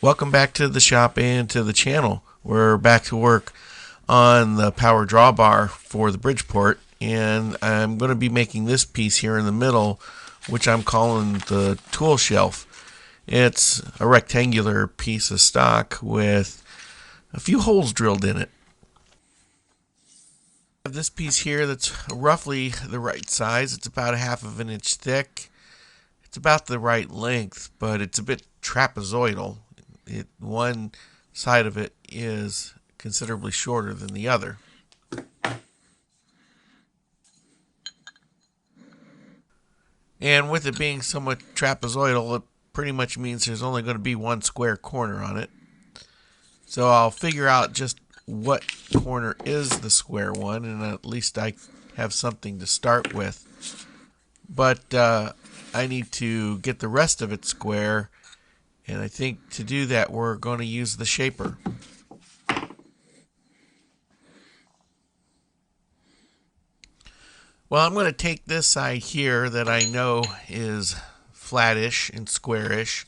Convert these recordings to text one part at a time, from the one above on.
Welcome back to the shop and to the channel. We're back to work on the power drawbar for the Bridgeport, and I'm going to be making this piece here in the middle, which I'm calling the tool shelf. It's a rectangular piece of stock with a few holes drilled in it. I have this piece here that's roughly the right size. It's about 1/2 of an inch thick. It's about the right length, but it's a bit trapezoidal. One side of it is considerably shorter than the other. And with it being somewhat trapezoidal, it pretty much means there's only going to be one square corner on it. So I'll figure out just what corner is the square one, and at least I have something to start with. But I need to get the rest of it square, and I think to do that we're going to use the shaper. Well, I'm going to take this side here that I know is flattish and squarish,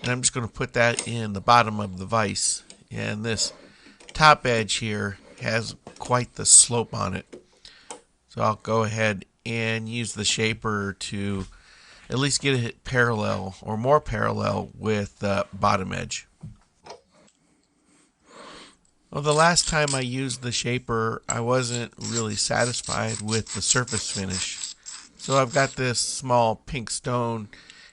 and I'm just going to put that in the bottom of the vise. And this top edge here has quite the slope on it. So I'll go ahead and use the shaper to at least get it parallel or more parallel with the bottom edge. Well, the last time I used the shaper, I wasn't really satisfied with the surface finish. So I've got this small pink stone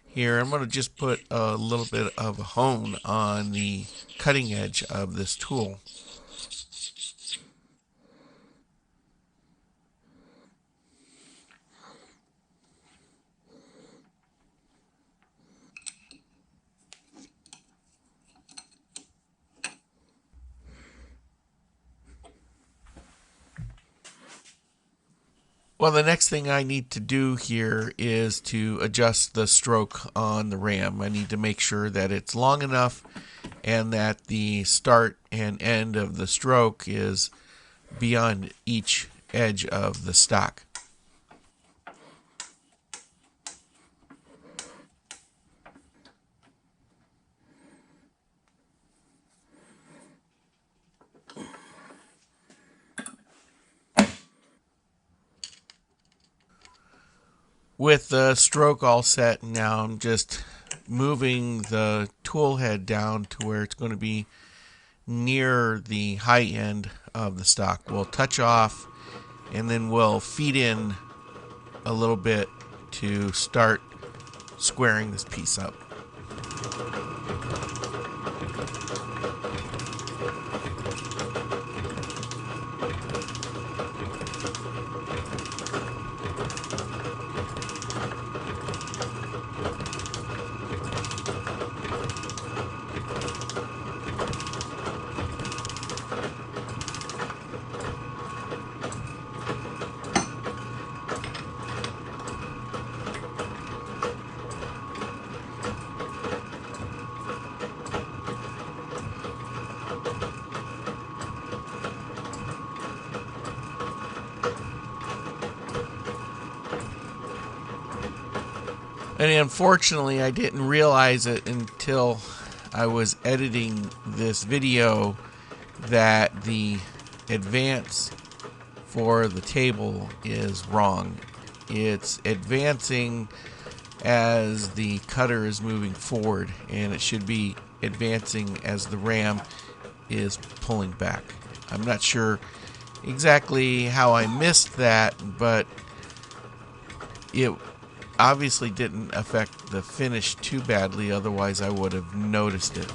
here. I'm going to just put a little bit of a hone on the cutting edge of this tool. Well, the next thing I need to do here is to adjust the stroke on the ram. I need to make sure that it's long enough and that the start and end of the stroke is beyond each edge of the stock. With the stroke all set, now I'm just moving the tool head down to where it's going to be near the high end of the stock. We'll touch off and then we'll feed in a little bit to start squaring this piece up. And unfortunately, I didn't realize it until I was editing this video that the advance for the table is wrong. It's advancing as the cutter is moving forward, and it should be advancing as the ram is pulling back. I'm not sure exactly how I missed that, but it obviously didn't affect the finish too badly, otherwise I would have noticed it.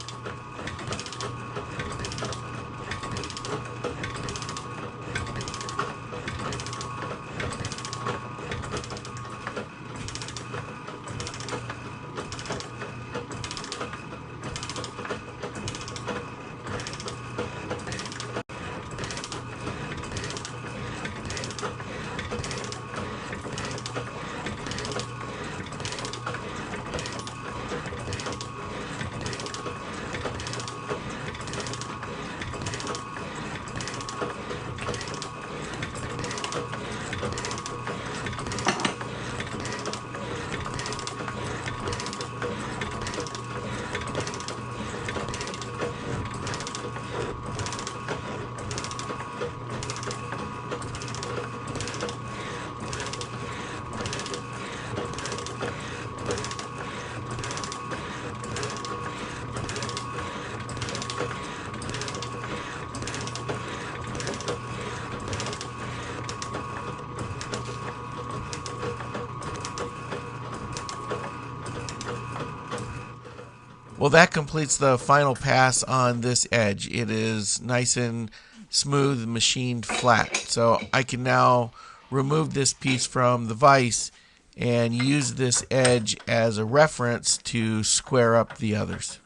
Well, that completes the final pass on this edge. It is nice and smooth, machined flat. So I can now remove this piece from the vise and use this edge as a reference to square up the others.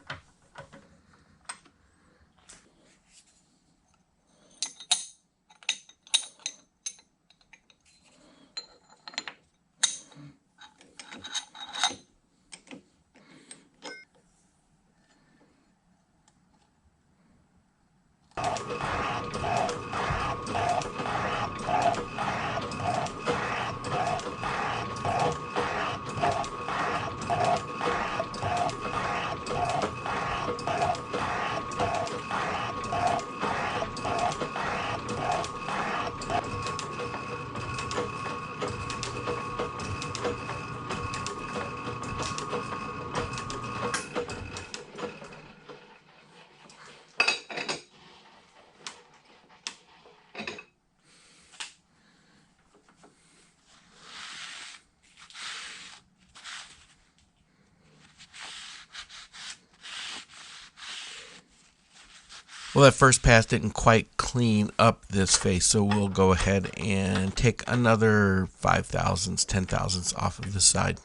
Well, that first pass didn't quite clean up this face, so we'll go ahead and take another 5/1000ths, 10/1000ths off of the side.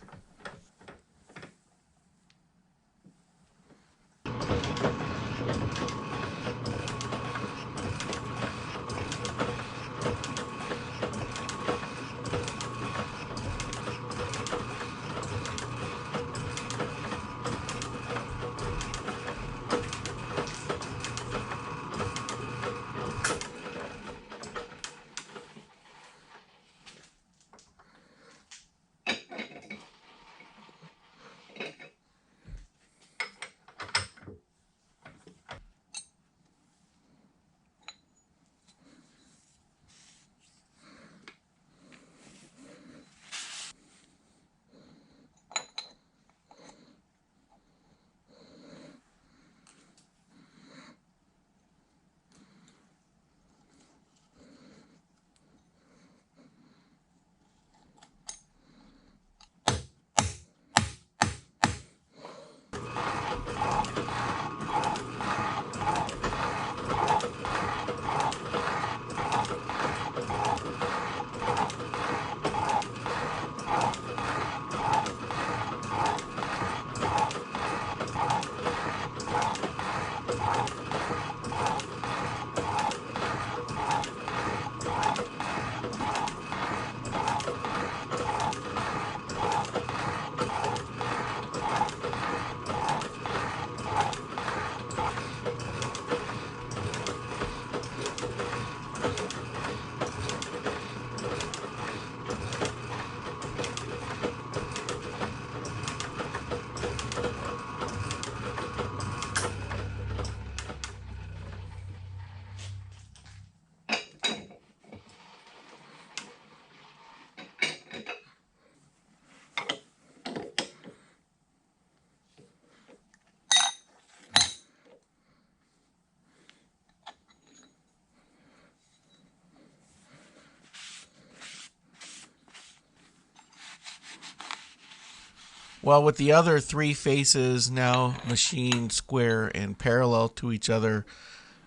Well, with the other three faces now machined square and parallel to each other,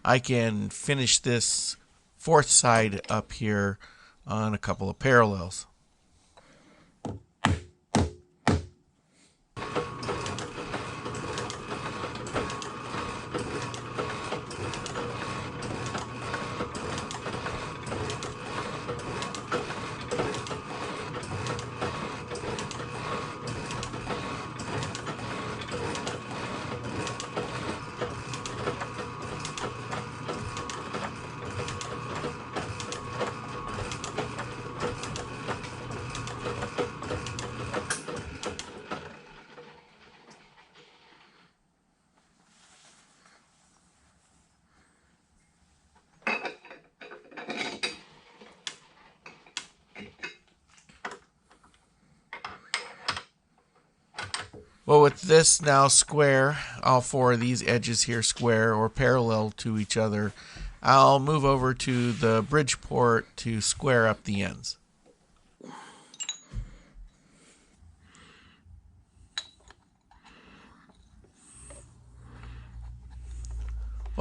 I can finish this fourth side up here on a couple of parallels. Well, with this now square, all four of these edges here square or parallel to each other, I'll move over to the Bridgeport to square up the ends.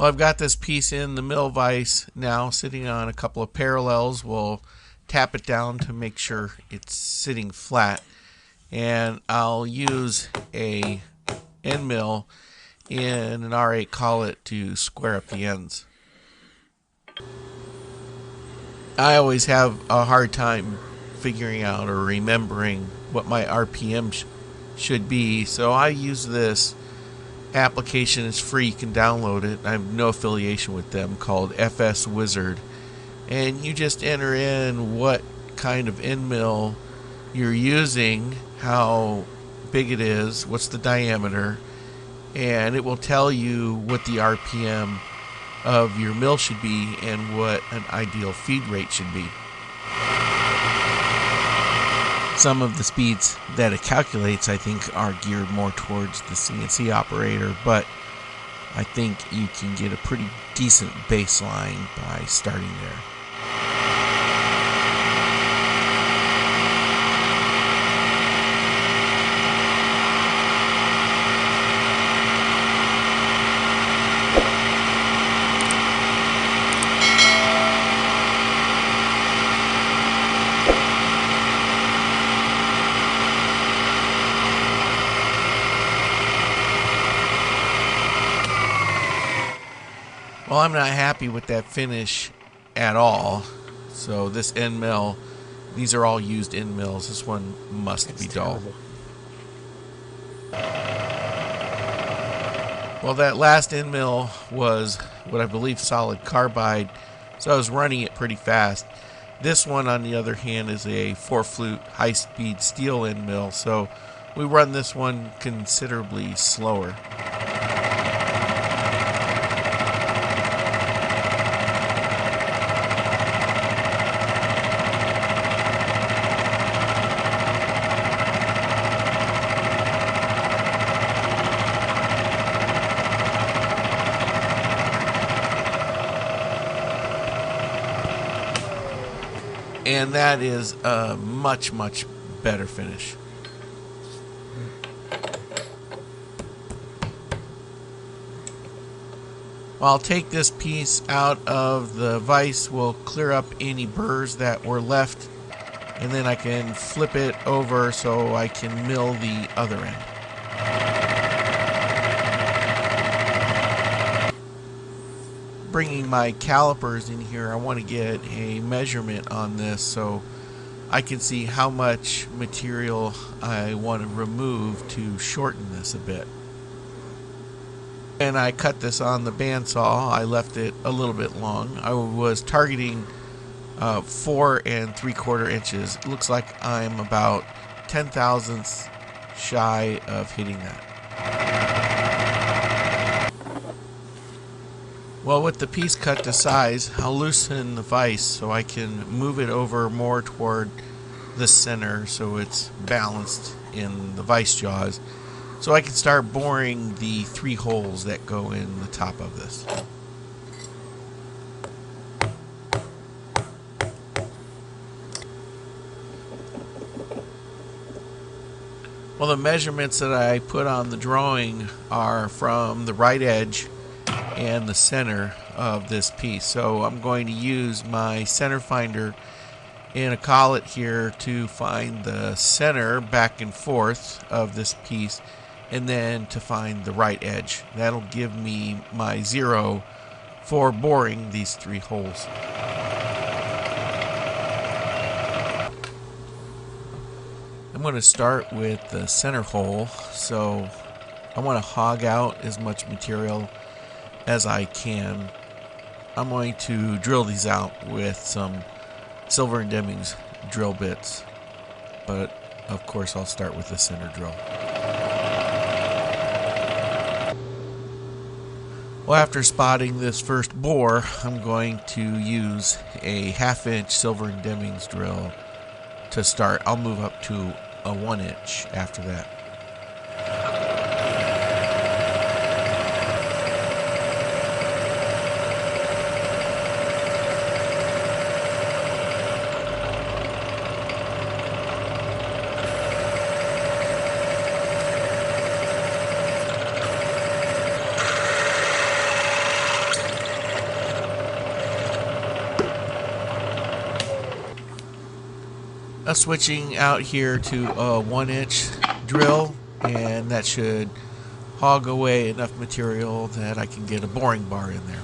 Well, I've got this piece in the mill vise now, sitting on a couple of parallels. We'll tap it down to make sure it's sitting flat, and I'll use a end mill in an R8 collet to square up the ends. I always have a hard time figuring out or remembering what my RPM should be, so I use this application. It's free, you can download it. I have no affiliation with them, called FS Wizard, and you just enter in what kind of end mill you're using, how big it is, what's the diameter, and it will tell you what the RPM of your mill should be and what an ideal feed rate should be. Some of the speeds that it calculates, I think, are geared more towards the CNC operator, but I think you can get a pretty decent baseline by starting there. Well, I'm not happy with that finish at all. So this end mill, these are all used end mills. This one must be dull. Well, that last end mill was what I believe solid carbide, so I was running it pretty fast. This one, on the other hand, is a 4-flute high-speed steel end mill, so we run this one considerably slower. And that is a much, much better finish. I'll take this piece out of the vise. We'll clear up any burrs that were left, and then I can flip it over so I can mill the other end. Bringing my calipers in here, I want to get a measurement on this so I can see how much material I want to remove to shorten this a bit. And I cut this on the bandsaw. I left it a little bit long. I was targeting 4 3/4 inches. It looks like I'm about 10 thousandths shy of hitting that. Well, with the piece cut to size, I'll loosen the vise so I can move it over more toward the center so it's balanced in the vise jaws, so I can start boring the 3 holes that go in the top of this. Well, the measurements that I put on the drawing are from the right edge and the center of this piece. So I'm going to use my center finder in a collet here to find the center back and forth of this piece, and then to find the right edge. That'll give me my 0 for boring these 3 holes. I'm going to start with the center hole, so I want to hog out as much material as I can. I'm going to drill these out with some Silver & Demings drill bits, but of course I'll start with the center drill. Well, after spotting this first bore, I'm going to use a 1/2 inch Silver & Demings drill to start. I'll move up to a 1 inch after that. switching out here to a 1-inch drill, and that should hog away enough material that I can get a boring bar in there.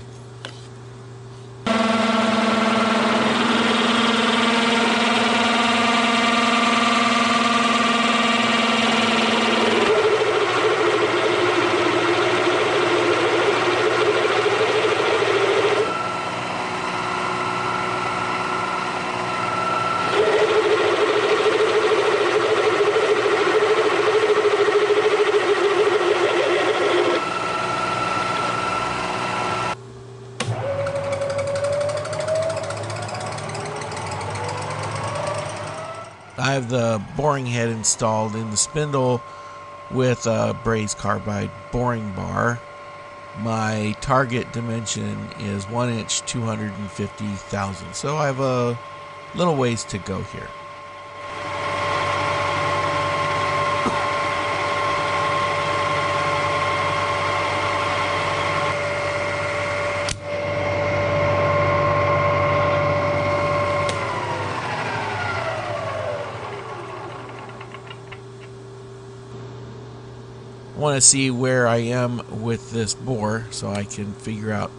I have the boring head installed in the spindle with a brazed carbide boring bar. My target dimension is 1 inch 250 thousandths, so I have a little ways to go here. I want to see where I am with this bore so I can figure out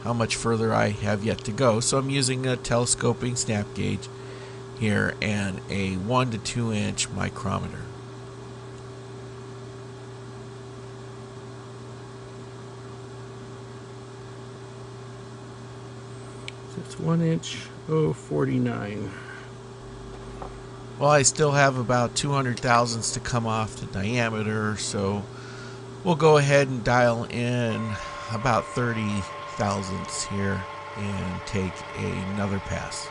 how much further I have yet to go. So I'm using a telescoping snap gauge here and a 1 to 2 inch micrometer. So it's 1 inch 049. Well, I still have about 200 thousandths to come off the diameter, so we'll go ahead and dial in about 30 thousandths here and take another pass.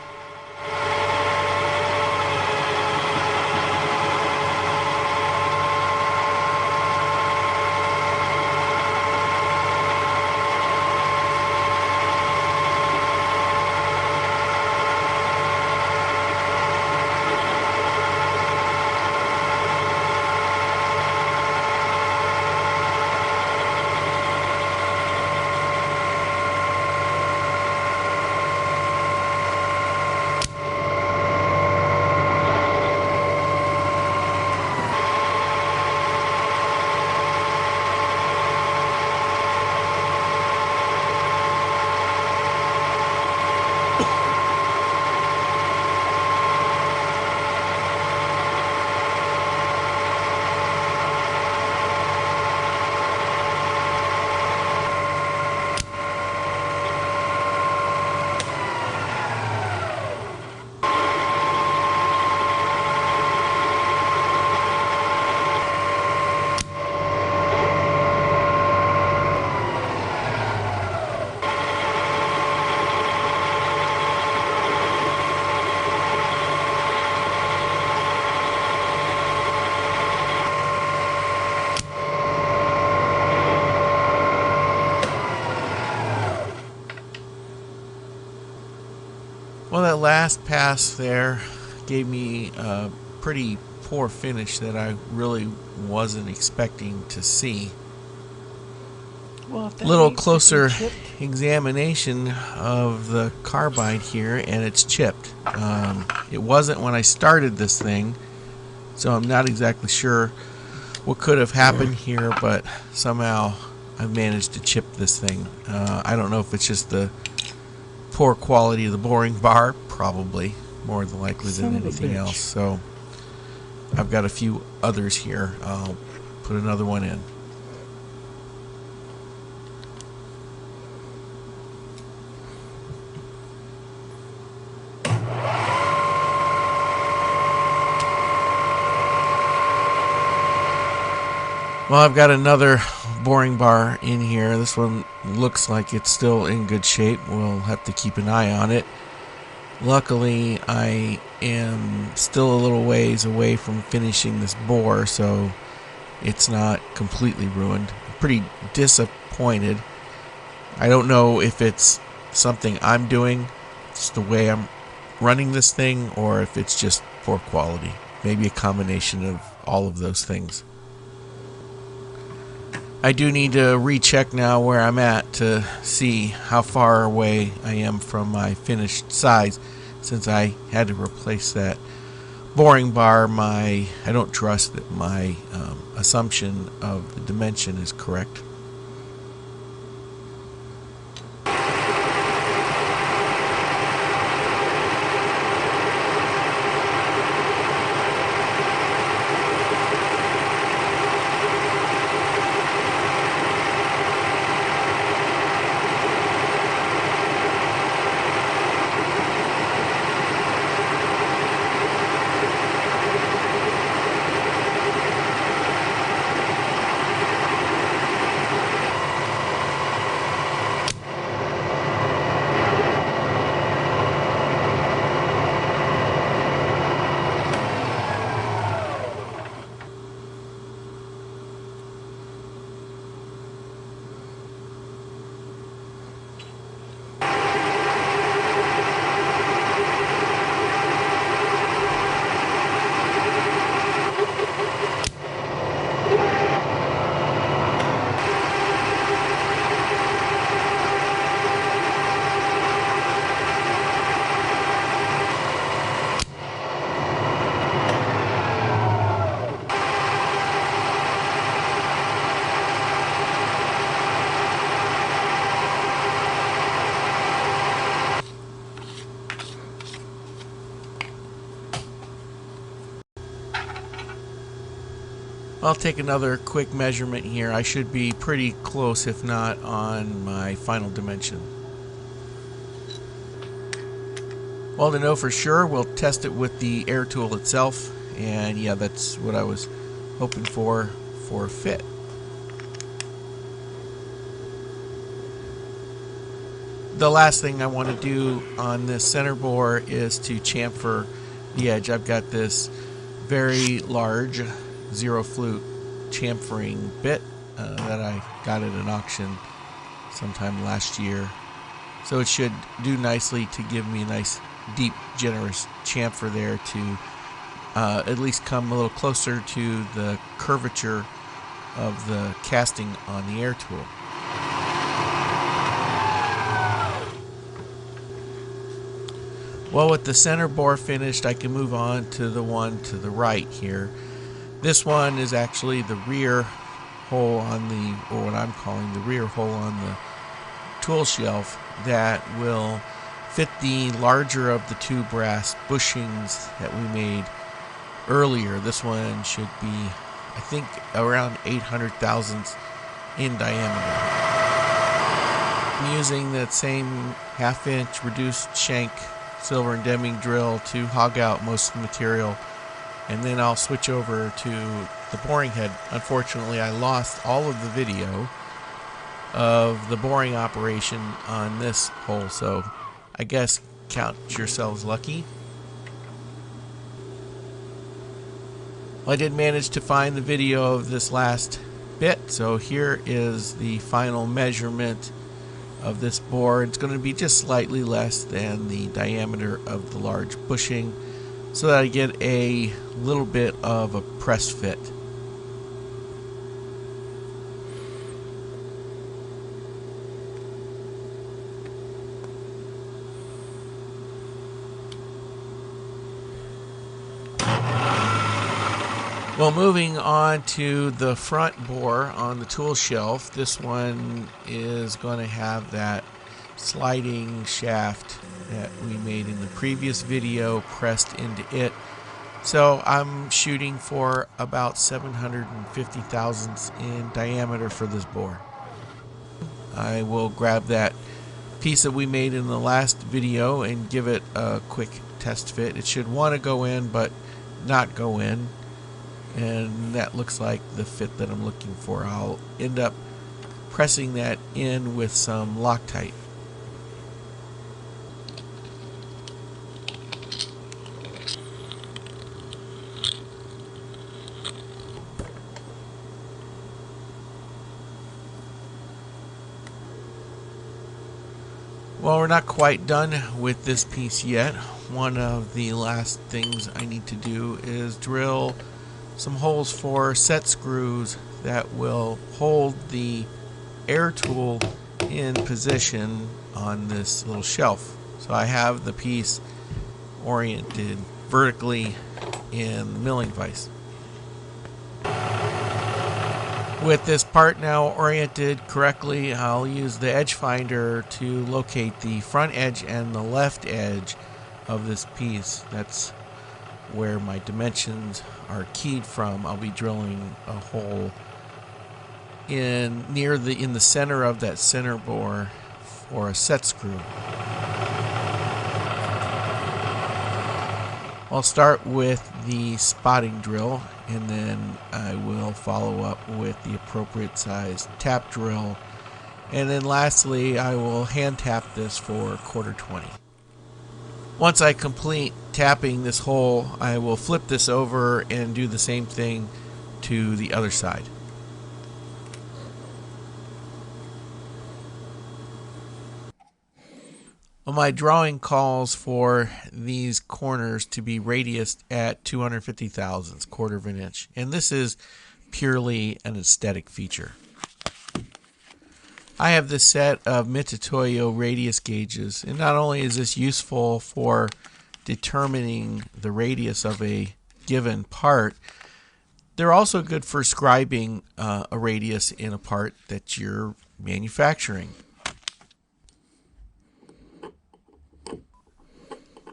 Well, that last pass there gave me a pretty poor finish that I really wasn't expecting to see. Well, A little closer examination of the carbide here, and it's chipped. It wasn't when I started this thing, so I'm not exactly sure what could have happened here, but somehow I managed to chip this thing. I don't know if it's just the poor quality of the boring bar, probably more than likely than anything else. So I've got a few others here. I'll put another one in. Well, I've got another boring bar in here. This one looks like it's still in good shape. We'll have to keep an eye on it. Luckily, I am still a little ways away from finishing this bore, so it's not completely ruined. I'm pretty disappointed. I don't know if it's something I'm doing, just the way I'm running this thing, or if it's just poor quality. Maybe a combination of all of those things. I do need to recheck now where I'm at to see how far away I am from my finished size, since I had to replace that boring bar, I don't trust that my assumption of the dimension is correct. I'll take another quick measurement here. I should be pretty close, if not on my final dimension. Well, to know for sure, we'll test it with the air tool itself. And yeah, that's what I was hoping for a fit. The last thing I want to do on this center bore is to chamfer the edge. I've got this very large zero flute chamfering bit that I got at an auction sometime last year. So it should do nicely to give me a nice, deep, generous chamfer there to at least come a little closer to the curvature of the casting on the air tool. Well, with the center bore finished, I can move on to the one to the right here. This one is actually the rear hole on the, or what I'm calling the rear hole on the tool shelf, that will fit the larger of the two brass bushings that we made earlier. This one should be, I think, around 800 thousandths in diameter. I'm using that same 1/2 inch reduced shank silver and Deming drill to hog out most of the material, and then I'll switch over to the boring head. Unfortunately, I lost all of the video of the boring operation on this hole, so I guess count yourselves lucky. Well, I did manage to find the video of this last bit, so here is the final measurement of this bore. It's going to be just slightly less than the diameter of the large bushing, so that I get a little bit of a press fit. Well, moving on to the front bore on the tool shelf, this one is going to have that sliding shaft that we made in the previous video pressed into it. So I'm shooting for about 750 thousandths in diameter for this bore. I will grab that piece that we made in the last video and give it a quick test fit. It should want to go in but not go in, and that looks like the fit that I'm looking for. I'll end up pressing that in with some Loctite. Well, we're not quite done with this piece yet. One of the last things I need to do is drill some holes for set screws that will hold the air tool in position on this little shelf. So I have the piece oriented vertically in the milling vise. With this part now oriented correctly, I'll use the edge finder to locate the front edge and the left edge of this piece. That's where my dimensions are keyed from. I'll be drilling a hole in the center of that center bore for a set screw. I'll start with the spotting drill, and then I will follow up with the appropriate size tap drill, and then lastly I will hand tap this for 1/4 20. Once I complete tapping this hole, I will flip this over and do the same thing to the other side. Well, my drawing calls for these corners to be radiused at 250 thousandths, 1/4 of an inch, and this is purely an aesthetic feature. I have this set of Mitutoyo radius gauges, and not only is this useful for determining the radius of a given part, they're also good for scribing a radius in a part that you're manufacturing.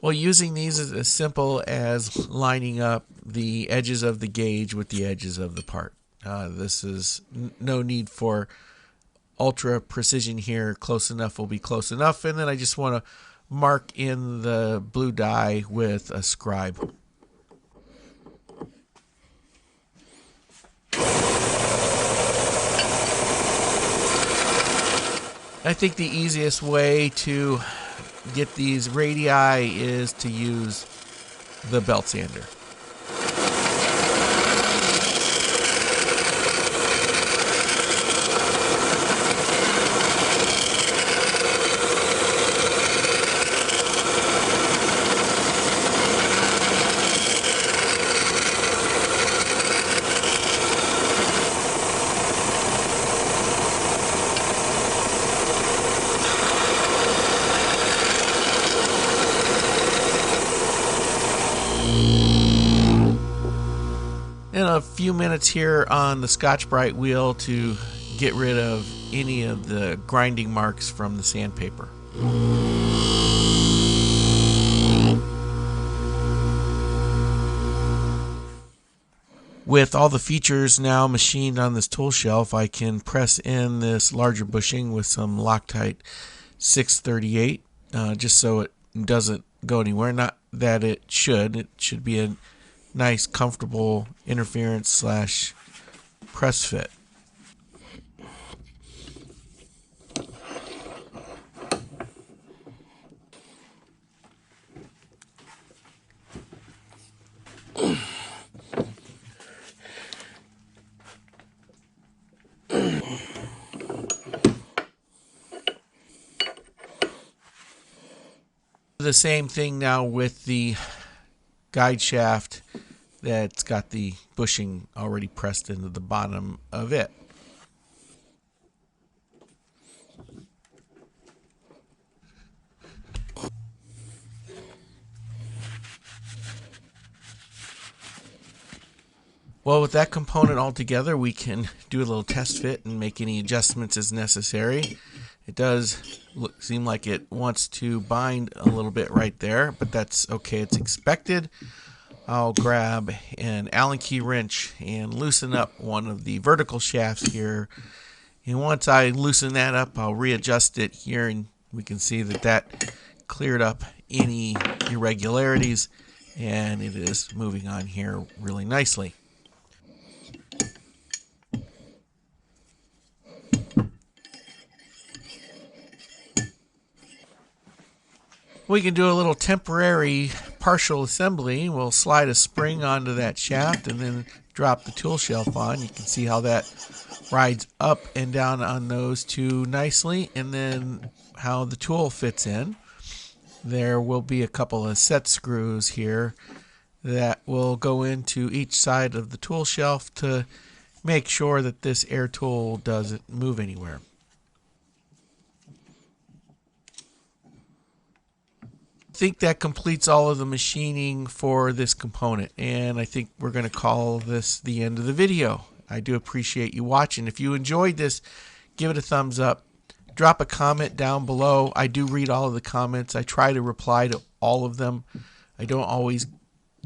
Well, using these is as simple as lining up the edges of the gauge with the edges of the part. This is no need for ultra precision here. Close enough will be close enough, and then I just want to mark in the blue dye with a scribe. I think the easiest way to get these radii is to use the belt sander. In a few minutes here on the Scotch-Brite wheel to get rid of any of the grinding marks from the sandpaper. With all the features now machined on this tool shelf, I can press in this larger bushing with some Loctite 638, just so it doesn't go anywhere. Not that it should be a nice, comfortable interference / press fit. The same thing now with the guide shaft that's got the bushing already pressed into the bottom of it. Well, with that component all together, we can do a little test fit and make any adjustments as necessary. It does seem like it wants to bind a little bit right there, but that's okay, it's expected. I'll grab an Allen key wrench and loosen up one of the vertical shafts here. And once I loosen that up, I'll readjust it here, and we can see that that cleared up any irregularities, and it is moving on here really nicely. We can do a little temporary partial assembly. We'll slide a spring onto that shaft and then drop the tool shelf on. You can see how that rides up and down on those two nicely, and then how the tool fits in. There will be a couple of set screws here that will go into each side of the tool shelf to make sure that this air tool doesn't move anywhere. think that completes all of the machining for this component, and I think we're going to call this the end of the video. I do appreciate you watching. If you enjoyed this, give it a thumbs up. Drop a comment down below. I do read all of the comments. I try to reply to all of them. I don't always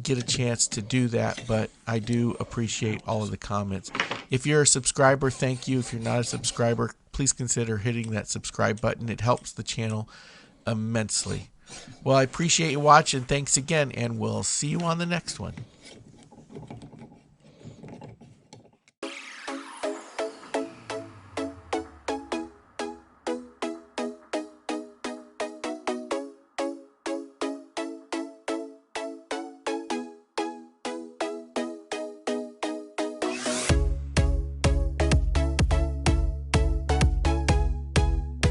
get a chance to do that, but I do appreciate all of the comments. If you're a subscriber, thank you. If you're not a subscriber, please consider hitting that subscribe button. It helps the channel immensely. Well, I appreciate you watching. Thanks again, and we'll see you on the next one.